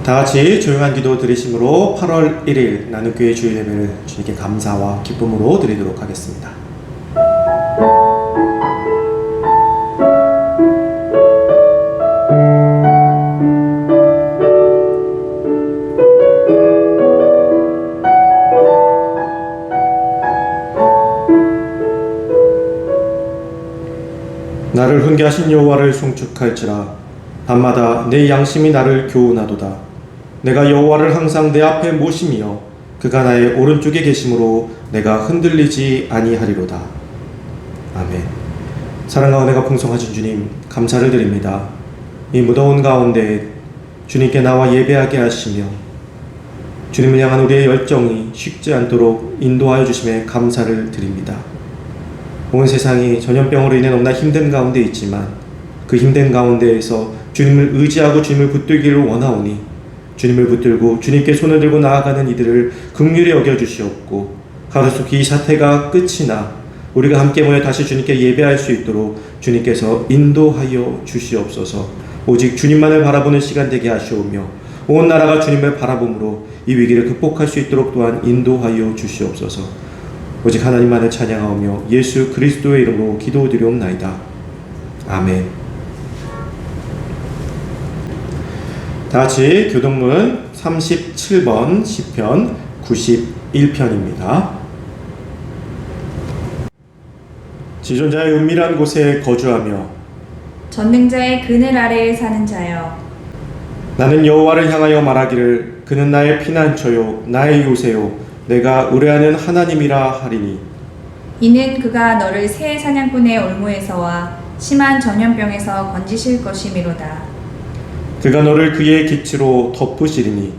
다 같이 조용한 기도 드리심으로 8월 1일 나눔교회 주일 예배를 주님께 감사와 기쁨으로 드리도록 하겠습니다. 나를 훈계하신 여호와를 송축할지라. 밤마다 내 양심이 나를 교훈하도다. 내가 여호와를 항상 내 앞에 모심이여 그가 나의 오른쪽에 계심으로 내가 흔들리지 아니하리로다. 아멘. 사랑과 은혜가 풍성하신 주님, 감사를 드립니다. 이 무더운 가운데 주님께 나와 예배하게 하시며 주님을 향한 우리의 열정이 식지 않도록 인도하여 주심에 감사를 드립니다. 온 세상이 전염병으로 인해 너무나 힘든 가운데 있지만 그 힘든 가운데에서 주님을 의지하고 주님을 붙들기를 원하오니 주님을 붙들고 주님께 손을 들고 나아가는 이들을 긍휼히 여겨주시옵고 하루속히 이 사태가 끝이 나 우리가 함께 모여 다시 주님께 예배할 수 있도록 주님께서 인도하여 주시옵소서. 오직 주님만을 바라보는 시간 되게 하시오며 온 나라가 주님을 바라봄으로 이 위기를 극복할 수 있도록 또한 인도하여 주시옵소서. 오직 하나님만을 찬양하오며 예수 그리스도의 이름으로 기도드리옵나이다. 아멘. 다같이 교동문 37번 시편 91편입니다. 지존자의 은밀한 곳에 거주하며 전능자의 그늘 아래에 사는 자여, 나는 여호와를 향하여 말하기를 그는 나의 피난처요 나의 요새요 내가 의뢰하는 하나님이라 하리니 이는 그가 너를 새 사냥꾼의 올무에서와 심한 전염병에서 건지실 것이미로다. 그가 너를 그의 기치로 덮으시리니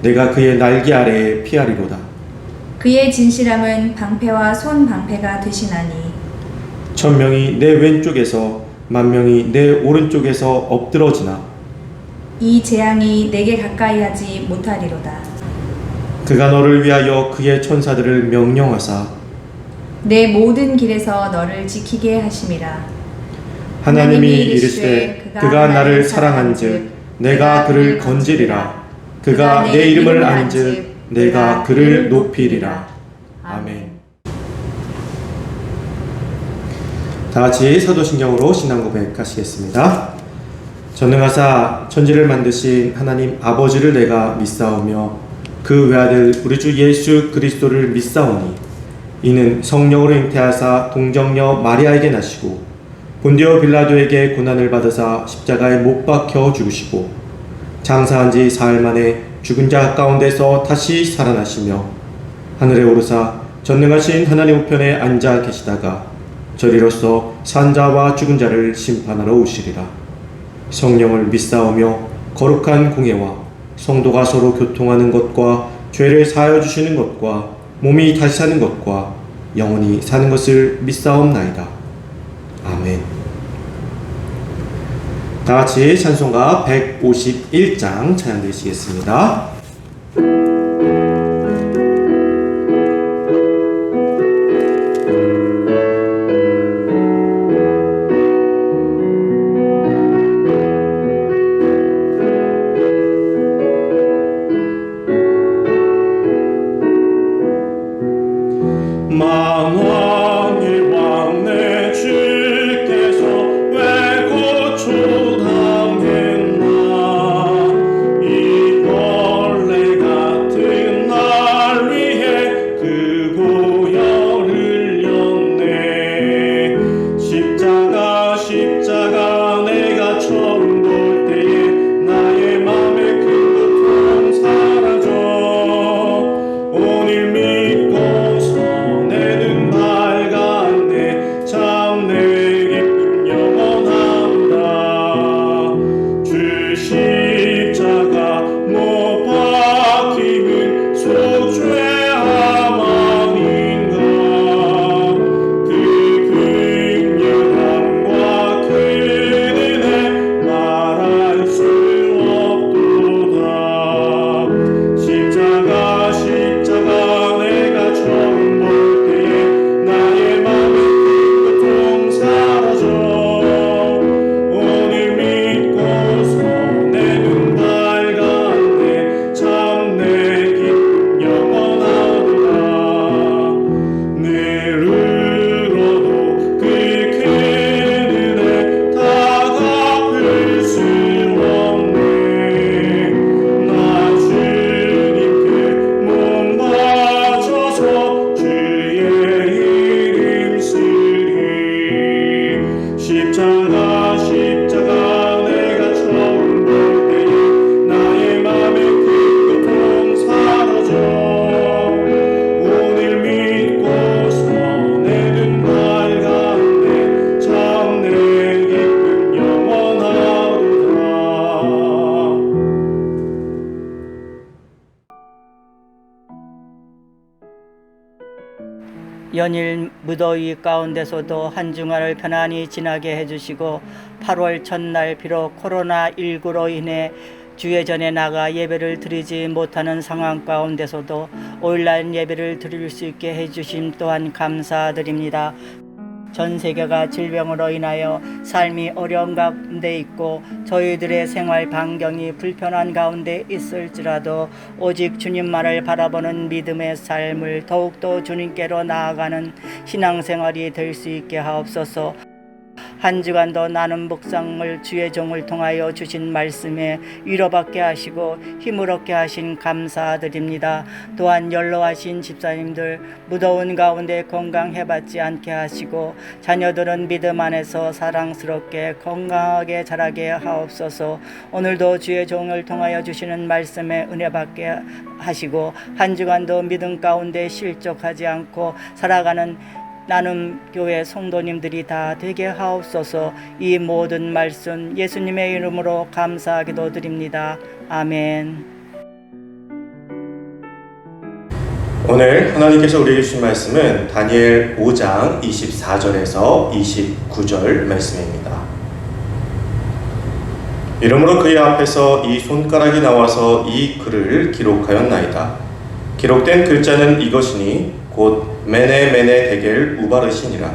내가 그의 날개 아래에 피하리로다. 그의 진실함은 방패와 손 방패가 되시나니 1000명이 내 왼쪽에서 10,000명이 내 오른쪽에서 엎드러지나 이 재앙이 내게 가까이 하지 못하리로다. 그가 너를 위하여 그의 천사들을 명령하사 내 모든 길에서 너를 지키게 하심이라. 하나님이 이르시되 그가 나를 사랑한즉 내가 그를 건지리라. 그가 내 이름을 아는즉 내가 그를 높이리라. 아멘. 다같이 사도신경으로 신앙 고백하시겠습니다. 전능하사 천지를 만드신 하나님 아버지를 내가 믿사오며 그 외아들 우리 주 예수 그리스도를 믿사오니 이는 성령으로 잉태하사 동정녀 마리아에게 나시고 본디오 빌라도에게 고난을 받으사 십자가에 못 박혀 죽으시고 장사한 지 사흘 만에 죽은 자 가운데서 다시 살아나시며 하늘에 오르사 전능하신 하나님 우편에 앉아 계시다가 저리로서 산 자와 죽은 자를 심판하러 오시리라. 성령을 믿사오며 거룩한 공예와 성도가 서로 교통하는 것과 죄를 사하여 주시는 것과 몸이 다시 사는 것과 영원히 사는 것을 믿사옵나이다. 아멘. 다같이 찬송가 151장 찬양 드리시겠습니다. 만왕의 왕 내 주께서 왜 고초당했나. 이 벌레 같은 날 위해 그 보혈을 흘렸네. 십자가 십자가 내가 처음 볼 때에 나의 맘에 큰 고통 사라져. 오늘 믿고서 내는 연일 무더위 가운데서도 한 주간을 편안히 지나게 해주시고 8월 첫날 비록 코로나19로 인해 주회전에 나가 예배를 드리지 못하는 상황 가운데서도 온라인 예배를 드릴 수 있게 해주심 또한 감사드립니다. 전 세계가 질병으로 인하여 삶이 어려운 가운데 있고 저희들의 생활 반경이 불편한 가운데 있을지라도 오직 주님만을 바라보는 믿음의 삶을 더욱더 주님께로 나아가는 신앙생활이 될 수 있게 하옵소서. 한 주간도 나는 묵상을 주의 종을 통하여 주신 말씀에 위로받게 하시고 힘을 얻게 하신 감사드립니다. 또한 연로하신 집사님들 무더운 가운데 건강해받지 않게 하시고 자녀들은 믿음 안에서 사랑스럽게 건강하게 자라게 하옵소서. 오늘도 주의 종을 통하여 주시는 말씀에 은혜받게 하시고 한 주간도 믿음 가운데 실족하지 않고 살아가는 나눔 교회 성도님들이 다 되게 하옵소서. 이 모든 말씀 예수님의 이름으로 감사하기도 드립니다. 아멘. 오늘 하나님께서 우리에게 주신 말씀은 다니엘 5장 24절에서 29절 말씀입니다. 이러므로 그의 앞에서 이 손가락이 나와서 이 글을 기록하였나이다. 기록된 글자는 이것이니 곧 메네 데겔 우바르시니라.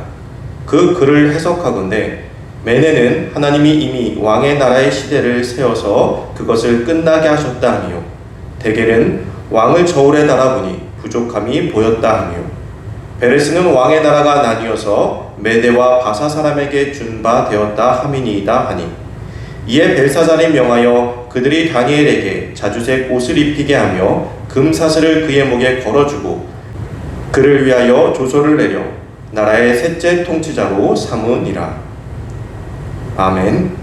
그 글을 해석하건대 메네는 하나님이 이미 왕의 나라의 시대를 세워서 그것을 끝나게 하셨다 하며, 데겔은 왕을 저울에 달아보니 부족함이 보였다 하며, 베레스는 왕의 나라가 나뉘어서 메대와 바사 사람에게 준 바 되었다 함이니이다 하니, 이에 벨사살이 명하여 그들이 다니엘에게 자주색 옷을 입히게 하며 금사슬을 그의 목에 걸어주고 그를 위하여 조서를 내려 나라의 셋째 통치자로 삼으니라. 아멘.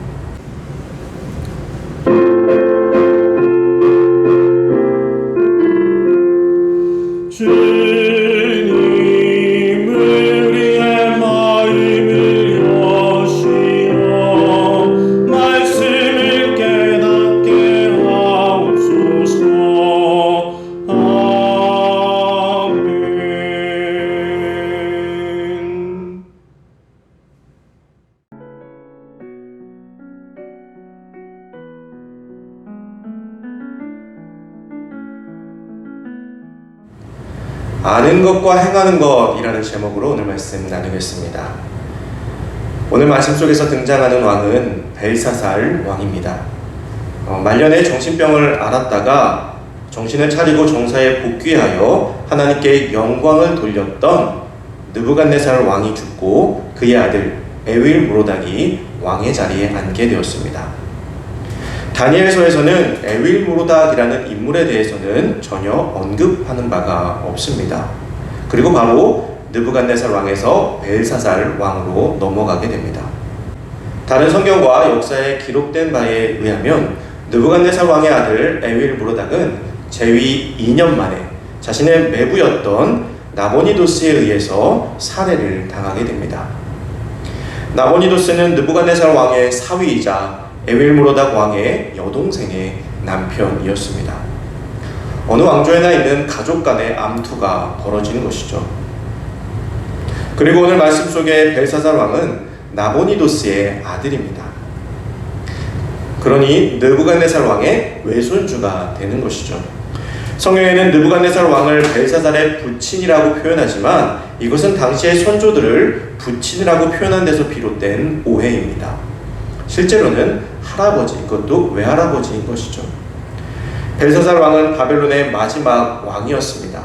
아는 것과 행하는 것이라는 제목으로 오늘 말씀 나누겠습니다. 오늘 말씀 속에서 등장하는 왕은 벨사살 왕입니다. 말년에 정신병을 앓았다가 정신을 차리고 정사에 복귀하여 하나님께 영광을 돌렸던 느부갓네살 왕이 죽고 그의 아들 에윌 모로닥이 왕의 자리에 앉게 되었습니다. 다니엘서에서는 에윌 모로닥이라는 인물에 대해서는 전혀 언급하는 바가 없습니다. 그리고 바로 느부갓네살 왕에서 벨사살 왕으로 넘어가게 됩니다. 다른 성경과 역사에 기록된 바에 의하면 느부갓네살 왕의 아들 에윌 모로닥은 재위 2년 만에 자신의 매부였던 나보니도스에 의해서 살해를 당하게 됩니다. 나보니도스는 느부갓네살 왕의 사위이자 에윌 모로닥 왕의 여동생의 남편이었습니다. 어느 왕조에나 있는 가족 간의 암투가 벌어지는 것이죠. 그리고 오늘 말씀 속에 벨사살 왕은 나보니도스의 아들입니다. 그러니 느부갓네살 왕의 외손주가 되는 것이죠. 성경에는 느부갓네살 왕을 벨사살의 부친이라고 표현하지만 이것은 당시의 선조들을 부친이라고 표현한 데서 비롯된 오해입니다. 실제로는 할아버지, 그것도 외할아버지인 것이죠. 벨사살 왕은 바벨론의 마지막 왕이었습니다.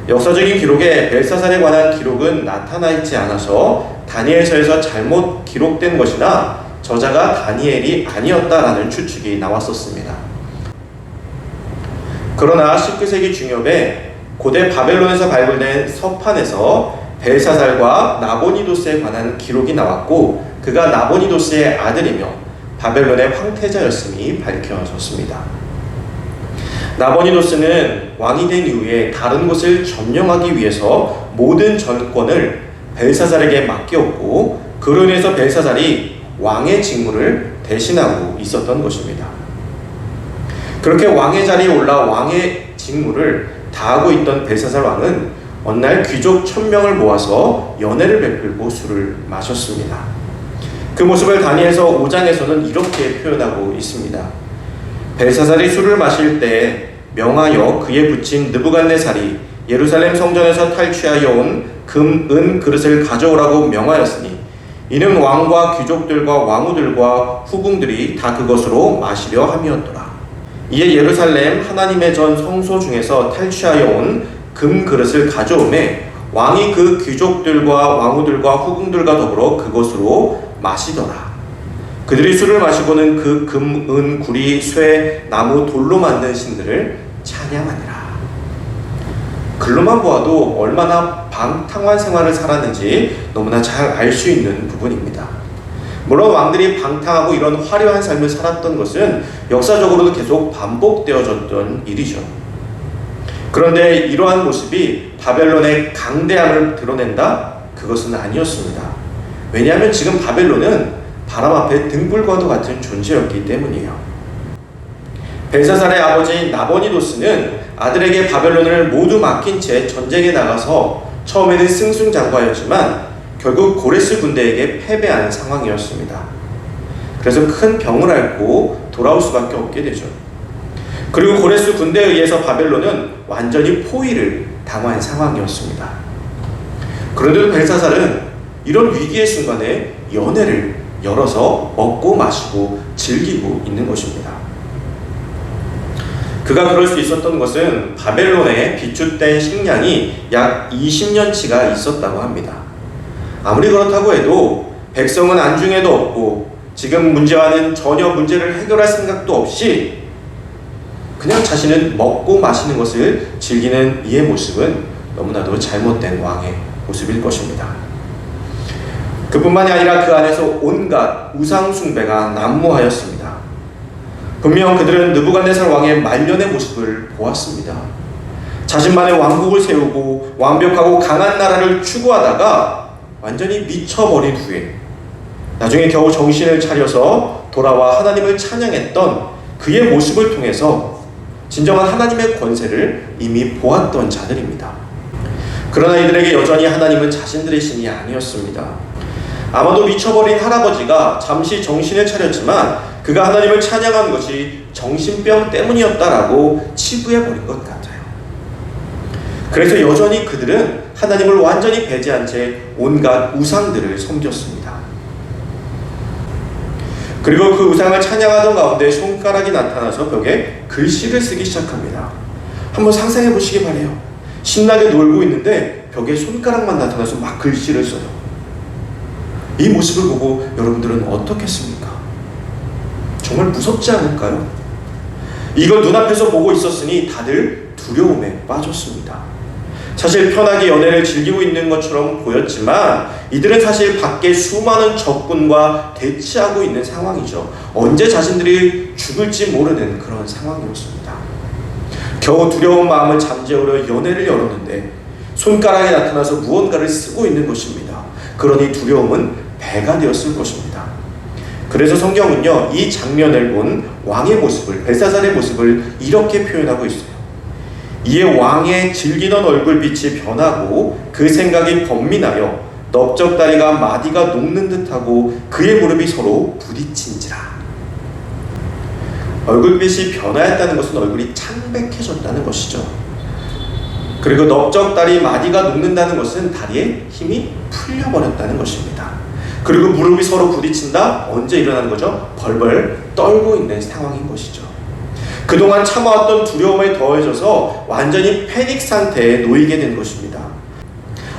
역사적인 기록에 벨사살에 관한 기록은 나타나 있지 않아서 다니엘서에서 잘못 기록된 것이나 저자가 다니엘이 아니었다라는 추측이 나왔었습니다. 그러나 19세기 중엽에 고대 바벨론에서 발굴된 서판에서 벨사살과 나보니도스에 관한 기록이 나왔고 그가 나보니도스의 아들이며 바벨론의 황태자였음이 밝혀졌습니다. 나보니도스는 왕이 된 이후에 다른 곳을 점령하기 위해서 모든 전권을 벨사살에게 맡겼고 그로 인해서 벨사살이 왕의 직무를 대신하고 있었던 것입니다. 그렇게 왕의 자리에 올라 왕의 직무를 다하고 있던 벨사살 왕은 어느 날 귀족 1000명을 모아서 연회를 베풀고 술을 마셨습니다. 그 모습을 다니엘서 5장에서는 이렇게 표현하고 있습니다. 벨사살이 술을 마실 때 명하여 그에 붙인 느부갓네살이 예루살렘 성전에서 탈취하여 온 금, 은 그릇을 가져오라고 명하였으니 이는 왕과 귀족들과 왕후들과 후궁들이 다 그것으로 마시려 함이었더라. 이에 예루살렘 하나님의 전 성소 중에서 탈취하여 온 금 그릇을 가져오매 왕이 그 귀족들과 왕후들과 후궁들과 더불어 그것으로 마시더라. 그들이 술을 마시고는 그 금, 은, 구리, 쇠, 나무, 돌로 만든 신들을 찬양하니라. 글로만 보아도 얼마나 방탕한 생활을 살았는지 너무나 잘 알 수 있는 부분입니다. 물론 왕들이 방탕하고 이런 화려한 삶을 살았던 것은 역사적으로도 계속 반복되어졌던 일이죠. 그런데 이러한 모습이 바벨론의 강대함을 드러낸다? 그것은 아니었습니다. 왜냐하면 지금 바벨론은 바람 앞에 등불과도 같은 존재였기 때문이에요. 벨사살의 아버지 나보니도스는 아들에게 바벨론을 모두 맡긴 채 전쟁에 나가서 처음에는 승승장구하였지만 결국 고레스 군대에게 패배한 상황이었습니다. 그래서 큰 병을 앓고 돌아올 수밖에 없게 되죠. 그리고 고레스 군대에 의해서 바벨론은 완전히 포위를 당한 상황이었습니다. 그런데도 벨사살은 이런 위기의 순간에 연회를 열어서 먹고 마시고 즐기고 있는 것입니다. 그가 그럴 수 있었던 것은 바벨론에 비축된 식량이 약 20년치가 있었다고 합니다. 아무리 그렇다고 해도 백성은 안중에도 없고 지금 문제와는 전혀 문제를 해결할 생각도 없이 그냥 자신은 먹고 마시는 것을 즐기는 이의 모습은 너무나도 잘못된 왕의 모습일 것입니다. 그뿐만이 아니라 그 안에서 온갖 우상 숭배가 난무하였습니다. 분명 그들은 느부갓네살 왕의 말년의 모습을 보았습니다. 자신만의 왕국을 세우고 완벽하고 강한 나라를 추구하다가 완전히 미쳐버린 후에 나중에 겨우 정신을 차려서 돌아와 하나님을 찬양했던 그의 모습을 통해서 진정한 하나님의 권세를 이미 보았던 자들입니다. 그러나 이들에게 여전히 하나님은 자신들의 신이 아니었습니다. 아마도 미쳐버린 할아버지가 잠시 정신을 차렸지만 그가 하나님을 찬양한 것이 정신병 때문이었다라고 치부해버린 것 같아요. 그래서 여전히 그들은 하나님을 완전히 배제한 채 온갖 우상들을 섬겼습니다. 그리고 그 우상을 찬양하던 가운데 손가락이 나타나서 벽에 글씨를 쓰기 시작합니다. 한번 상상해 보시기 바래요. 신나게 놀고 있는데 벽에 손가락만 나타나서 막 글씨를 써요. 이 모습을 보고 여러분들은 어떻겠습니까? 정말 무섭지 않을까요? 이걸 눈앞에서 보고 있었으니 다들 두려움에 빠졌습니다. 사실 편하게 연애를 즐기고 있는 것처럼 보였지만 이들은 사실 밖에 수많은 적군과 대치하고 있는 상황이죠. 언제 자신들이 죽을지 모르는 그런 상황이었습니다. 겨우 두려운 마음을 잠재우려 연애를 열었는데 손가락이 나타나서 무언가를 쓰고 있는 것입니다. 그러니 두려움은 배가 되었을 것입니다. 그래서 성경은요, 이 장면을 본 왕의 모습을, 벨사살의 모습을 이렇게 표현하고 있어요. 이에 왕의 질기던 얼굴빛이 변하고 그 생각이 번민하여 넓적다리가 마디가 녹는 듯하고 그의 무릎이 서로 부딪힌지라. 얼굴빛이 변하였다는 것은 얼굴이 창백해졌다는 것이죠. 그리고 넓적다리 마디가 녹는다는 것은 다리에 힘이 풀려버렸다는 것입니다. 그리고 무릎이 서로 부딪힌다? 언제 일어나는 거죠? 벌벌 떨고 있는 상황인 것이죠. 그동안 참아왔던 두려움에 더해져서 완전히 패닉 상태에 놓이게 된 것입니다.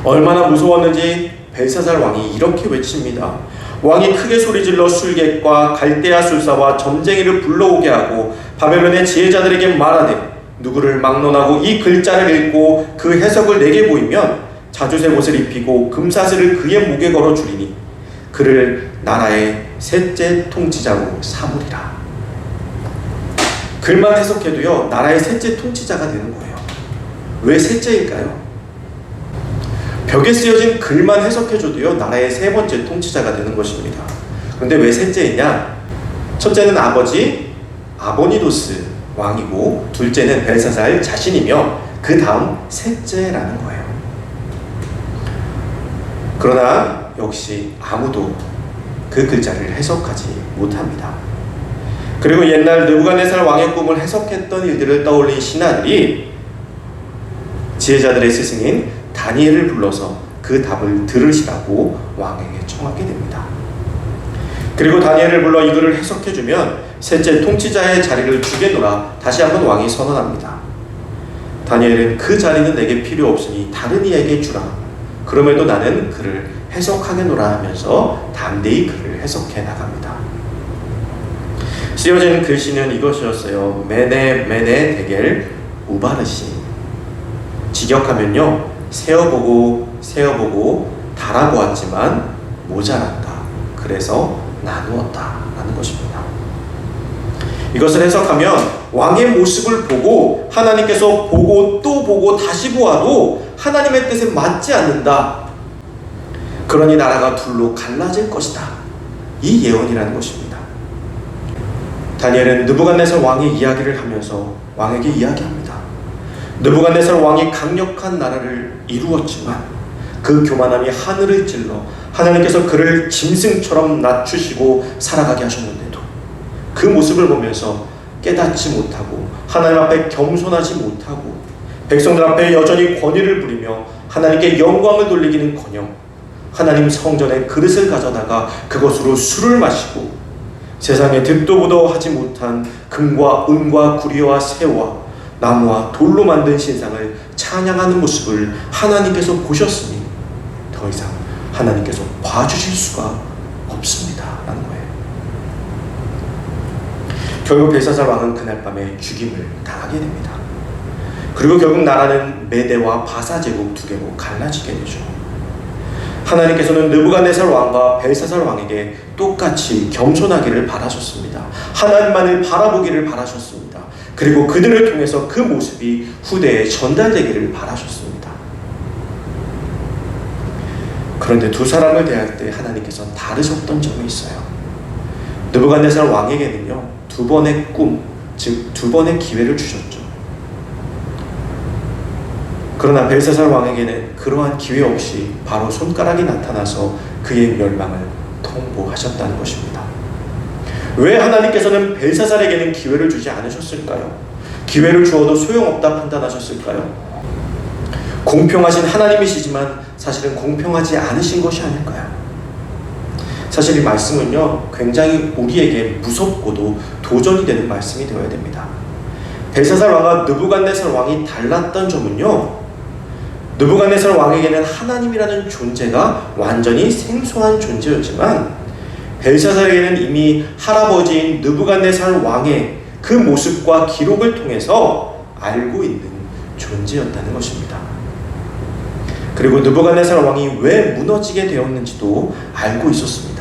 얼마나 무서웠는지 벨사살 왕이 이렇게 외칩니다. 왕이 크게 소리질러 술객과 갈대아 술사와 점쟁이를 불러오게 하고 바벨론의 지혜자들에게 말하되 누구를 막론하고 이 글자를 읽고 그 해석을 내게 보이면 자주색 옷을 입히고 금사슬을 그의 목에 걸어 주리니 그를 나라의 셋째 통치자로 삼으리라. 글만 해석해도요, 나라의 셋째 통치자가 되는 거예요. 왜 셋째일까요? 벽에 쓰여진 글만 해석해줘도요, 나라의 세 번째 통치자가 되는 것입니다. 그런데 왜 셋째이냐? 첫째는 아버지 아보니도스 왕이고 둘째는 벨사살 자신이며 그 다음 셋째라는 거예요. 그러나 역시 아무도 그 글자를 해석하지 못합니다. 그리고 옛날 느부갓네살 왕의 꿈을 해석했던 일들을 떠올린 신하들이 지혜자들의 스승인 다니엘을 불러서 그 답을 들으시라고 왕에게 청하게 됩니다. 그리고 다니엘을 불러 이 글을 해석해주면 셋째 통치자의 자리를 주겠노라 다시 한번 왕이 선언합니다. 다니엘은 그 자리는 내게 필요 없으니 다른 이에게 주라. 그럼에도 나는 그를 해석하겠노라 하면서 담대히 그를 해석해 나갑니다. 쓰여진 글씨는 이것이었어요. 메네 메네 데겔 우바르시. 직역하면요, 세어보고 달아보았지만 모자랐다. 그래서 나누었다 라는 것입니다. 이것을 해석하면 왕의 모습을 보고 하나님께서 보고 또 보고 다시 보아도 하나님의 뜻에 맞지 않는다. 그러니 나라가 둘로 갈라질 것이다. 이 예언이라는 것입니다. 다니엘은 느부갓네살 왕의 이야기를 하면서 왕에게 이야기합니다. 느부갓네살 왕이 강력한 나라를 이루었지만 그 교만함이 하늘을 찔러 하나님께서 그를 짐승처럼 낮추시고 살아가게 하셨는데도 그 모습을 보면서 깨닫지 못하고 하나님 앞에 겸손하지 못하고 백성들 앞에 여전히 권위를 부리며 하나님께 영광을 돌리기는커녕 하나님 성전에 그릇을 가져다가 그것으로 술을 마시고 세상에 듣도 보도 하지 못한 금과 은과 구리와 새와 나무와 돌로 만든 신상을 찬양하는 모습을 하나님께서 보셨으니 더 이상 하나님께서 봐주실 수가 없습니다 라는 거예요. 결국 벨사살 왕은 그날 밤에 죽임을 당하게 됩니다. 그리고 결국 나라는 메대와 바사 제국 두 개로 갈라지게 되죠. 하나님께서는 느부갓네살 왕과 벨사살 왕에게 똑같이 겸손하기를 바라셨습니다. 하나님만을 바라보기를 바라셨습니다. 그리고 그들을 통해서 그 모습이 후대에 전달되기를 바라셨습니다. 그런데 두 사람을 대할 때 하나님께서는 다르셨던 점이 있어요. 느부갓네살 왕에게는요, 두 번의 꿈, 즉 두 번의 기회를 주셨죠. 그러나 벨사살 왕에게는 그러한 기회 없이 바로 손가락이 나타나서 그의 멸망을 통보하셨다는 것입니다. 왜 하나님께서는 벨사살에게는 기회를 주지 않으셨을까요? 기회를 주어도 소용없다 판단하셨을까요? 공평하신 하나님이시지만 사실은 공평하지 않으신 것이 아닐까요? 사실 이 말씀은요, 굉장히 우리에게 무섭고도 도전이 되는 말씀이 되어야 됩니다. 벨사살 왕과 느부갓네살 왕이 달랐던 점은요, 느부갓네살 왕에게는 하나님이라는 존재가 완전히 생소한 존재였지만 벨사살에게는 이미 할아버지인 느부갓네살 왕의 그 모습과 기록을 통해서 알고 있는 존재였다는 것입니다. 그리고 느부갓네살 왕이 왜 무너지게 되었는지도 알고 있었습니다.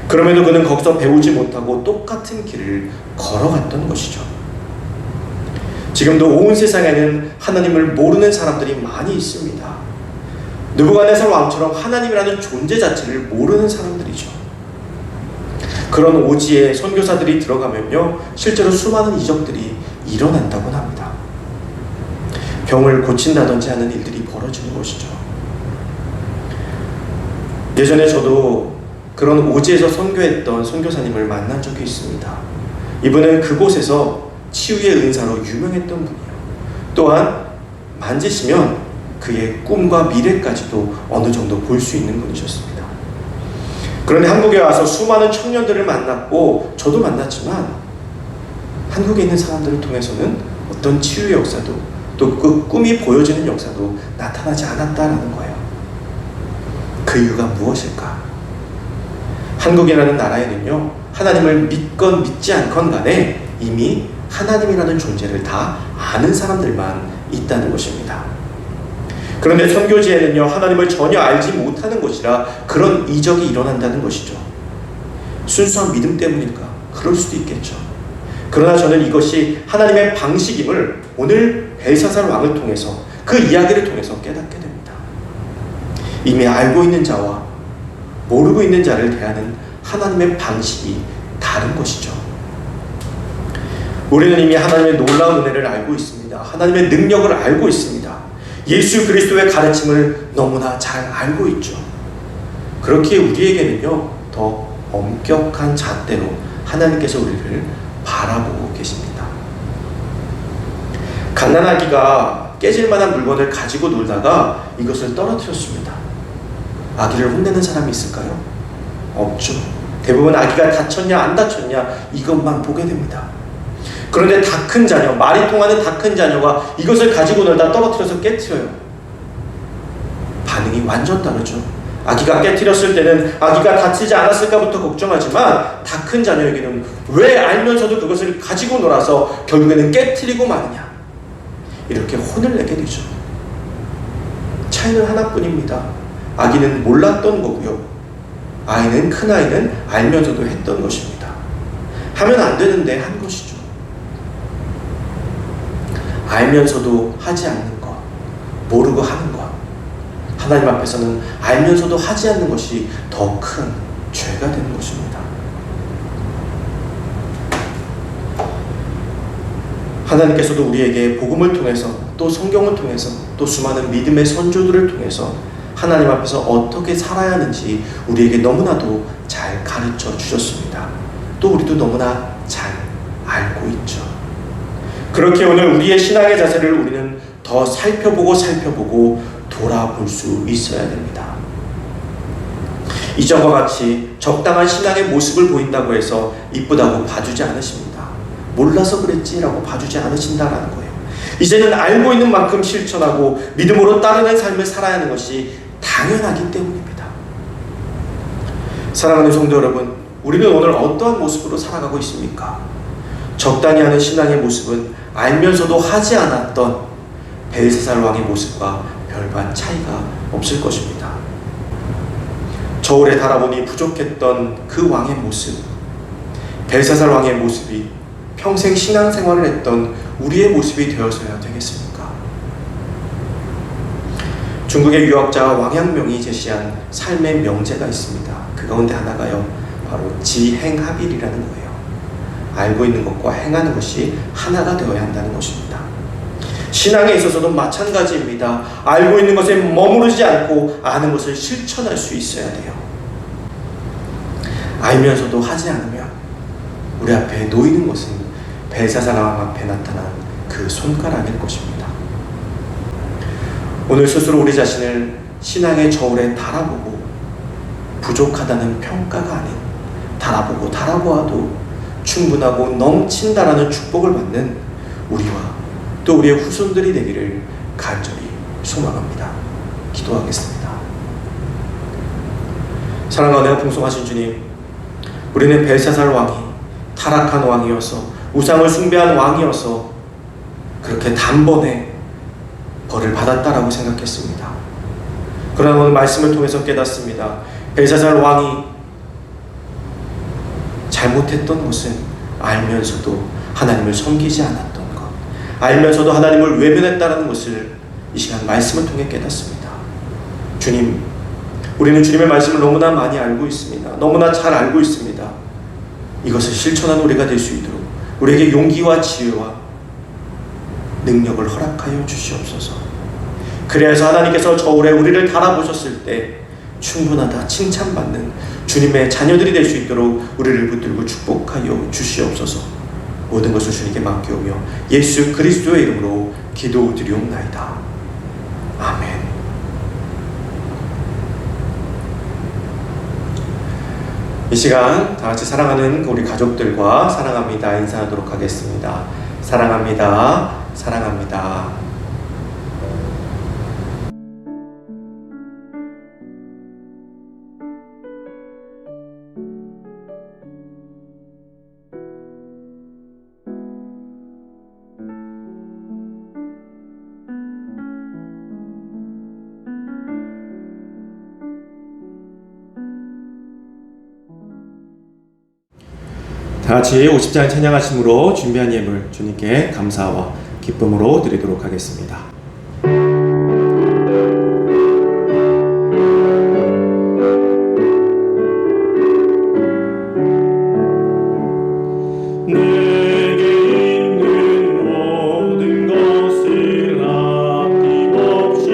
그럼에도 그는 거기서 배우지 못하고 똑같은 길을 걸어갔던 것이죠. 지금도 온 세상에는 하나님을 모르는 사람들이 많이 있습니다. 느부갓네살 왕처럼 하나님이라는 존재 자체를 모르는 사람들이죠. 그런 오지에 선교사들이 들어가면요, 실제로 수많은 이적들이 일어난다고 합니다. 병을 고친다든지 하는 일들이 벌어지는 것이죠. 예전에 저도 그런 오지에서 선교했던 선교사님을 만난 적이 있습니다. 이분은 그곳에서 치유의 은사로 유명했던 분이에요. 또한 만지시면 그의 꿈과 미래까지도 어느 정도 볼 수 있는 분이셨습니다. 그런데 한국에 와서 수많은 청년들을 만났고 저도 만났지만 한국에 있는 사람들을 통해서는 어떤 치유의 역사도 또 그 꿈이 보여지는 역사도 나타나지 않았다라는 거예요. 그 이유가 무엇일까? 한국이라는 나라에는요, 하나님을 믿건 믿지 않건 간에 이미 하나님이라는 존재를 다 아는 사람들만 있다는 것입니다. 그런데 선교지에는요, 하나님을 전혀 알지 못하는 곳이라 그런 이적이 일어난다는 것이죠. 순수한 믿음 때문일까? 그럴 수도 있겠죠. 그러나 저는 이것이 하나님의 방식임을 오늘 벨사살 왕을 통해서 그 이야기를 통해서 깨닫게 됩니다. 이미 알고 있는 자와 모르고 있는 자를 대하는 하나님의 방식이 다른 것이죠. 우리는 이미 하나님의 놀라운 은혜를 알고 있습니다. 하나님의 능력을 알고 있습니다. 예수 그리스도의 가르침을 너무나 잘 알고 있죠. 그렇기에 우리에게는요, 더 엄격한 잣대로 하나님께서 우리를 바라보고 계십니다. 갓난아기가 깨질 만한 물건을 가지고 놀다가 이것을 떨어뜨렸습니다. 아기를 혼내는 사람이 있을까요? 없죠. 대부분 아기가 다쳤냐 안 다쳤냐 이것만 보게 됩니다. 그런데 다 큰 자녀, 말이 통하는 다 큰 자녀가 이것을 가지고 놀다 떨어뜨려서 깨트려요. 반응이 완전 다르죠. 아기가 깨트렸을 때는 아기가 다치지 않았을까부터 걱정하지만 다 큰 자녀에게는 왜 알면서도 그것을 가지고 놀아서 결국에는 깨트리고 마느냐, 이렇게 혼을 내게 되죠. 차이는 하나뿐입니다. 아기는 몰랐던 거고요, 아이는, 큰아이는 알면서도 했던 것입니다. 하면 안 되는데 한 것이죠. 알면서도 하지 않는 것, 모르고 하는 것, 하나님 앞에서는 알면서도 하지 않는 것이 더 큰 죄가 되는 것입니다. 하나님께서도 우리에게 복음을 통해서, 또 성경을 통해서, 또 수많은 믿음의 선조들을 통해서 하나님 앞에서 어떻게 살아야 하는지 우리에게 너무나도 잘 가르쳐 주셨습니다. 또 우리도 너무나 잘 알고 있죠. 그렇게 오늘 우리의 신앙의 자세를 우리는 더 살펴보고 돌아볼 수 있어야 됩니다. 이전과 같이 적당한 신앙의 모습을 보인다고 해서 이쁘다고 봐주지 않으십니다. 몰라서 그랬지라고 봐주지 않으신다라는 거예요. 이제는 알고 있는 만큼 실천하고 믿음으로 따르는 삶을 살아야 하는 것이 당연하기 때문입니다. 사랑하는 성도 여러분, 우리는 오늘 어떠한 모습으로 살아가고 있습니까? 적당히 하는 신앙의 모습은 알면서도 하지 않았던 벨사살 왕의 모습과 별반 차이가 없을 것입니다. 저울에 달아보니 부족했던 그 왕의 모습, 벨사살 왕의 모습이 평생 신앙생활을 했던 우리의 모습이 되어서야 되겠습니까? 중국의 유학자 왕양명이 제시한 삶의 명제가 있습니다. 그 가운데 하나가요, 바로 지행합일이라는 거예요. 알고 있는 것과 행하는 것이 하나가 되어야 한다는 것입니다. 신앙에 있어서도 마찬가지입니다. 알고 있는 것에 머무르지 않고 아는 것을 실천할 수 있어야 돼요. 알면서도 하지 않으면 우리 앞에 놓이는 것은 벨사살 왕 앞에 나타난 그 손가락일 것입니다. 오늘 스스로 우리 자신을 신앙의 저울에 달아보고 부족하다는 평가가 아닌 달아보아도 충분하고 넘친다라는 축복을 받는 우리와 또 우리의 후손들이 되기를 간절히 소망합니다. 기도하겠습니다. 사랑과 은혜가 풍성하신 주님, 우리는 벨사살 왕이 타락한 왕이어서, 우상을 숭배한 왕이어서 그렇게 단번에 벌을 받았다라고 생각했습니다. 그러나 오늘 말씀을 통해서 깨닫습니다. 벨사살 왕이 잘못했던 것은 알면서도 하나님을 섬기지 않았던 것, 알면서도 하나님을 외면했다는 것을 이 시간 말씀을 통해 깨닫습니다. 주님, 우리는 주님의 말씀을 너무나 많이 알고 있습니다. 너무나 잘 알고 있습니다. 이것을 실천하는 우리가 될 수 있도록 우리에게 용기와 지혜와 능력을 허락하여 주시옵소서. 그래서 하나님께서 저울에 우리를 달아보셨을 때 충분하다 칭찬받는 주님의 자녀들이 될 수 있도록 우리를 붙들고 축복하여 주시옵소서. 모든 것을 주님께 맡기오며 예수 그리스도의 이름으로 기도드리옵나이다. 아멘. 이 시간 다 같이 사랑하는 우리 가족들과 사랑합니다 인사하도록 하겠습니다. 사랑합니다. 사랑합니다. 다 같이 50장 찬양하심으로 준비한 예물 주님께 감사와 기쁨으로 드리도록 하겠습니다. 내게 있는 모든 것을 아낌없이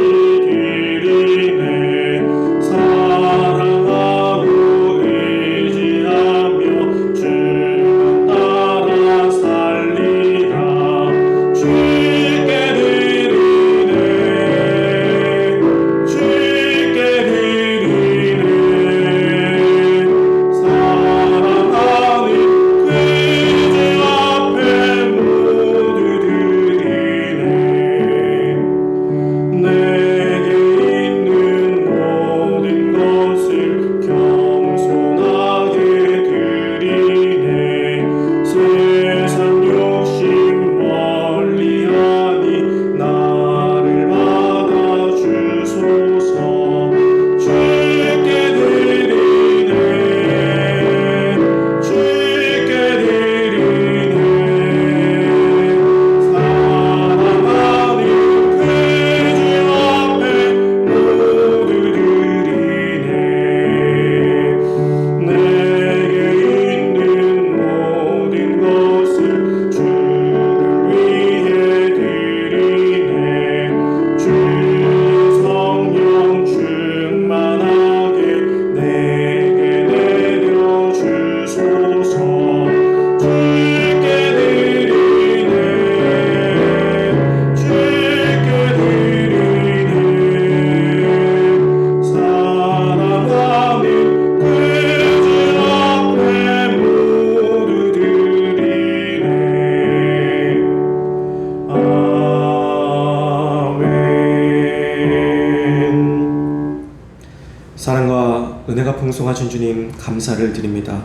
사랑과 은혜가 풍성하신 주님 감사를 드립니다.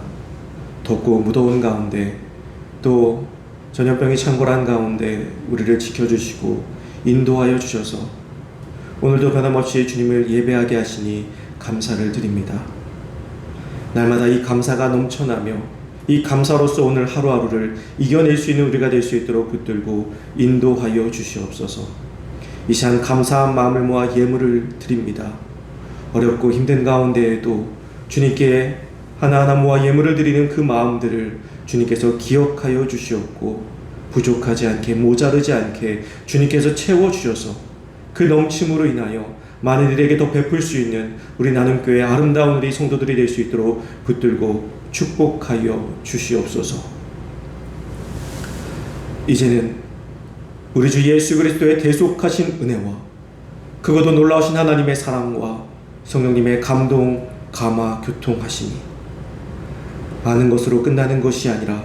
덥고 무더운 가운데 또 전염병이 창궐한 가운데 우리를 지켜주시고 인도하여 주셔서 오늘도 변함없이 주님을 예배하게 하시니 감사를 드립니다. 날마다 이 감사가 넘쳐나며 이 감사로서 오늘 하루하루를 이겨낼 수 있는 우리가 될 수 있도록 붙들고 인도하여 주시옵소서. 이 시간 감사한 마음을 모아 예물을 드립니다. 어렵고 힘든 가운데에도 주님께 하나하나 모아 예물을 드리는 그 마음들을 주님께서 기억하여 주시옵고 부족하지 않게 모자르지 않게 주님께서 채워주셔서 그 넘침으로 인하여 많은 이들에게 더 베풀 수 있는 우리 나눔교회 아름다운 우리 성도들이 될 수 있도록 붙들고 축복하여 주시옵소서. 이제는 우리 주 예수 그리스도의 대속하신 은혜와 그것도 놀라우신 하나님의 사랑과 성령님의 감동, 감화, 교통하심이 아는 것으로 끝나는 것이 아니라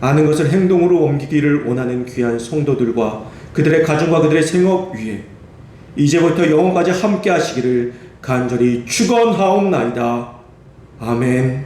아는 것을 행동으로 옮기기를 원하는 귀한 성도들과 그들의 가정과 그들의 생업 위에 이제부터 영원까지 함께 하시기를 간절히 축원하옵나이다. 아멘.